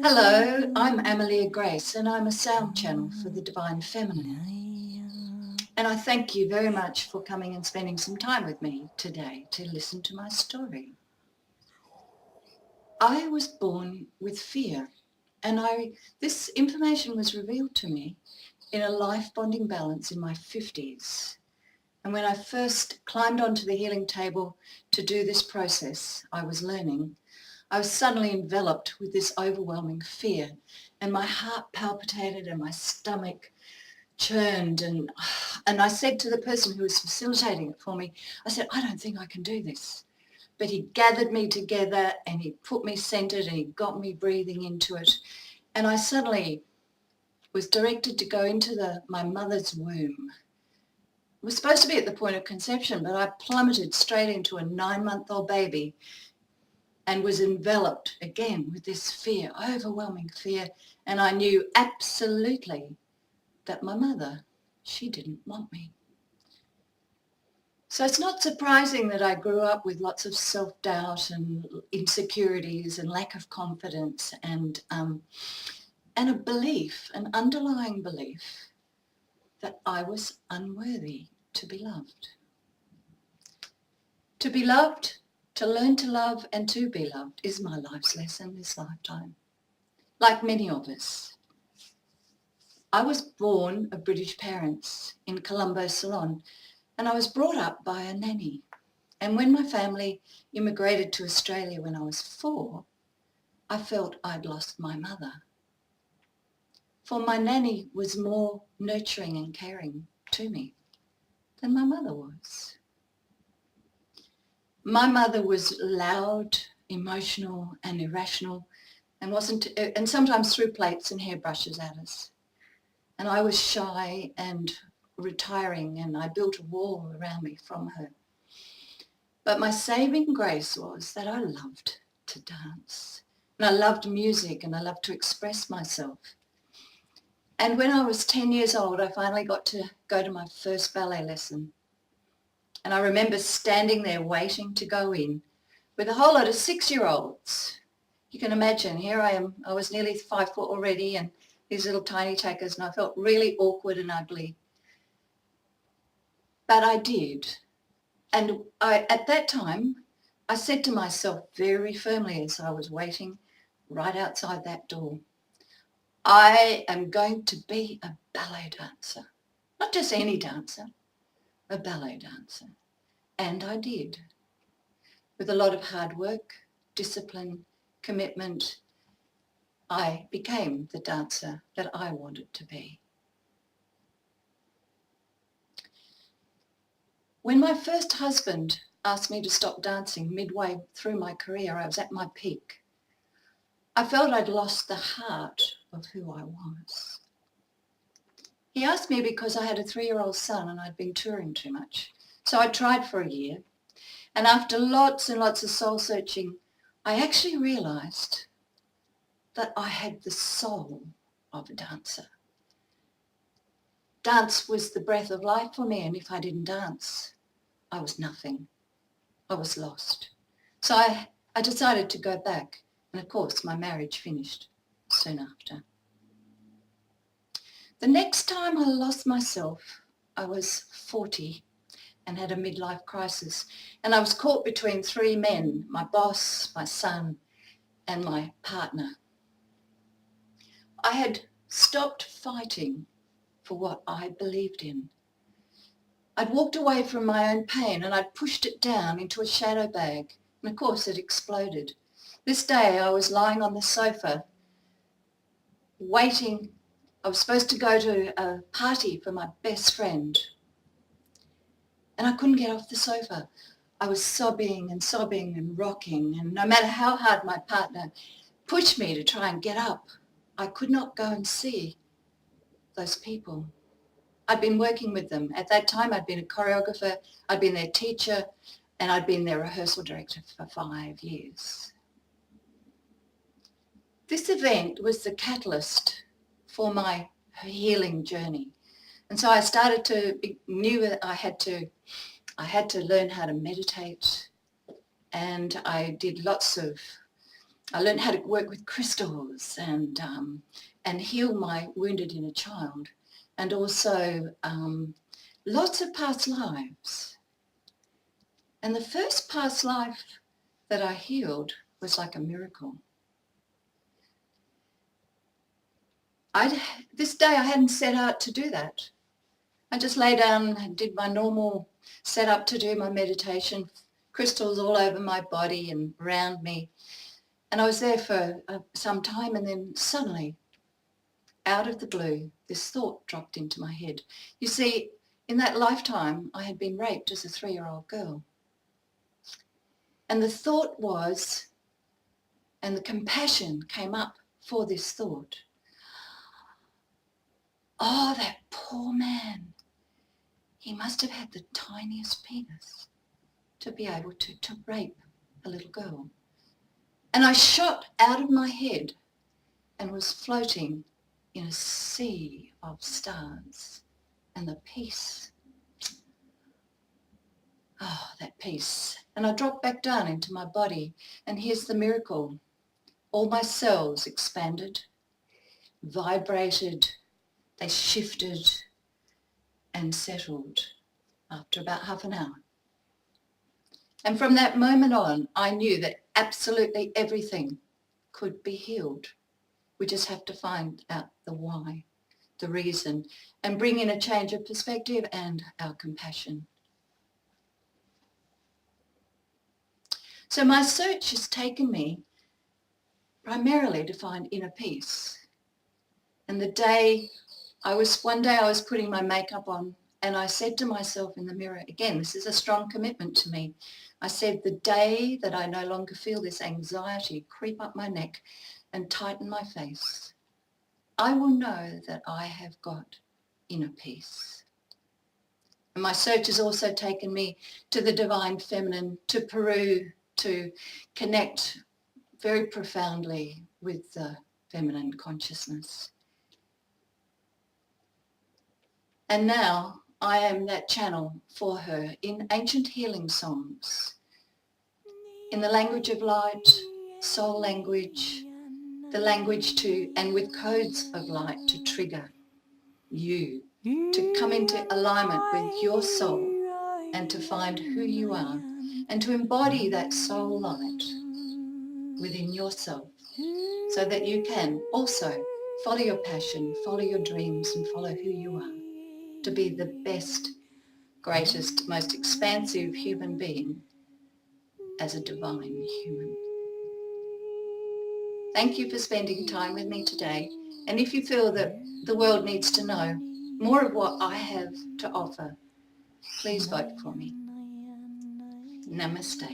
Hello, I'm Amaliah Grace and I'm a sound channel for the Divine Feminine. And I thank you very much for coming and spending some time with me today to listen to my story. I was born with fear, and this information was revealed to me in a life bonding balance in my 50s. And when I first climbed onto the healing table to do this process I was learning, I was suddenly enveloped with this overwhelming fear, and my heart palpitated and my stomach churned, and I said to the person who was facilitating it for me, I said, I don't think I can do this. But he gathered me together and he put me centered and he got me breathing into it. And I suddenly was directed to go into my mother's womb. It was supposed to be at the point of conception, but I plummeted straight into a 9-month-old baby and was enveloped again with this fear, overwhelming fear. And I knew absolutely that my mother, she didn't want me. So it's not surprising that I grew up with lots of self-doubt and insecurities and lack of confidence and a belief, an underlying belief that I was unworthy to be loved. To be loved, to learn to love and to be loved is my life's lesson this lifetime. Like many of us. I was born of British parents in Colombo, Ceylon, and I was brought up by a nanny. And when my family immigrated to Australia when I was 4, I felt I'd lost my mother. For my nanny was more nurturing and caring to me than my mother was. My mother was loud, emotional and irrational and sometimes threw plates and hairbrushes at us. And I was shy and retiring, and I built a wall around me from her. But my saving grace was that I loved to dance. And I loved music and I loved to express myself. And when I was 10 years old, I finally got to go to my first ballet lesson. And I remember standing there waiting to go in with a whole lot of 6-year-olds. You can imagine, here I am, I was nearly 5 foot already, and these little tiny tackers, and I felt really awkward and ugly. But I did. And at that time, I said to myself very firmly as I was waiting right outside that door, I am going to be a ballet dancer. Not just any dancer, a ballet dancer. And I did. With a lot of hard work, discipline, commitment, I became the dancer that I wanted to be. When my first husband asked me to stop dancing midway through my career, I was at my peak. I felt I'd lost the heart of who I was. He asked me because I had a 3-year-old son and I'd been touring too much. So I tried for a year. And after lots and lots of soul searching, I actually realized that I had the soul of a dancer. Dance was the breath of life for me, and if I didn't dance, I was nothing. I was lost. So I decided to go back, and of course my marriage finished soon after. The next time I lost myself, I was 40 and had a midlife crisis, and I was caught between 3 men, my boss, my son, and my partner. I had stopped fighting for what I believed in. I'd walked away from my own pain and I'd pushed it down into a shadow bag, and of course it exploded. This day I was lying on the sofa waiting. I was supposed to go to a party for my best friend, and I couldn't get off the sofa. I was sobbing and rocking, and no matter how hard my partner pushed me to try and get up. I could not go and see those people. I'd been working with them. At that time, I'd been a choreographer, I'd been their teacher, and I'd been their rehearsal director for 5 years. This event was the catalyst for my healing journey. And so I knew that I had to learn how to meditate, and I learned how to work with crystals and heal my wounded inner child, and also lots of past lives. And the first past life that I healed was like a miracle. This day I hadn't set out to do that. I just lay down and did my normal setup to do my meditation, crystals all over my body and around me. And I was there for some time, and then suddenly, out of the blue, this thought dropped into my head. You see, in that lifetime, I had been raped as a 3-year-old girl. And the thought was, and the compassion came up for this thought, oh, that poor man. He must have had the tiniest penis to be able to rape a little girl. And I shot out of my head and was floating in a sea of stars. And the peace, oh, that peace. And I dropped back down into my body, and here's the miracle. All my cells expanded, vibrated, they shifted and settled after about half an hour. And from that moment on, I knew that absolutely everything could be healed. We just have to find out the why, the reason, and bring in a change of perspective and our compassion. So my search has taken me primarily to find inner peace. And one day I was putting my makeup on, and I said to myself in the mirror, again, this is a strong commitment to me. I said, the day that I no longer feel this anxiety creep up my neck and tighten my face, I will know that I have got inner peace. And my search has also taken me to the divine feminine, to Peru, to connect very profoundly with the feminine consciousness. And now I am that channel for her in ancient healing songs, in the language of light, soul language, the language and with codes of light to trigger you, to come into alignment with your soul and to find who you are and to embody that soul light within yourself so that you can also follow your passion, follow your dreams, and follow who you are, to be the best, greatest, most expansive human being as a divine human. Thank you for spending time with me today. And if you feel that the world needs to know more of what I have to offer, please vote for me. Namaste.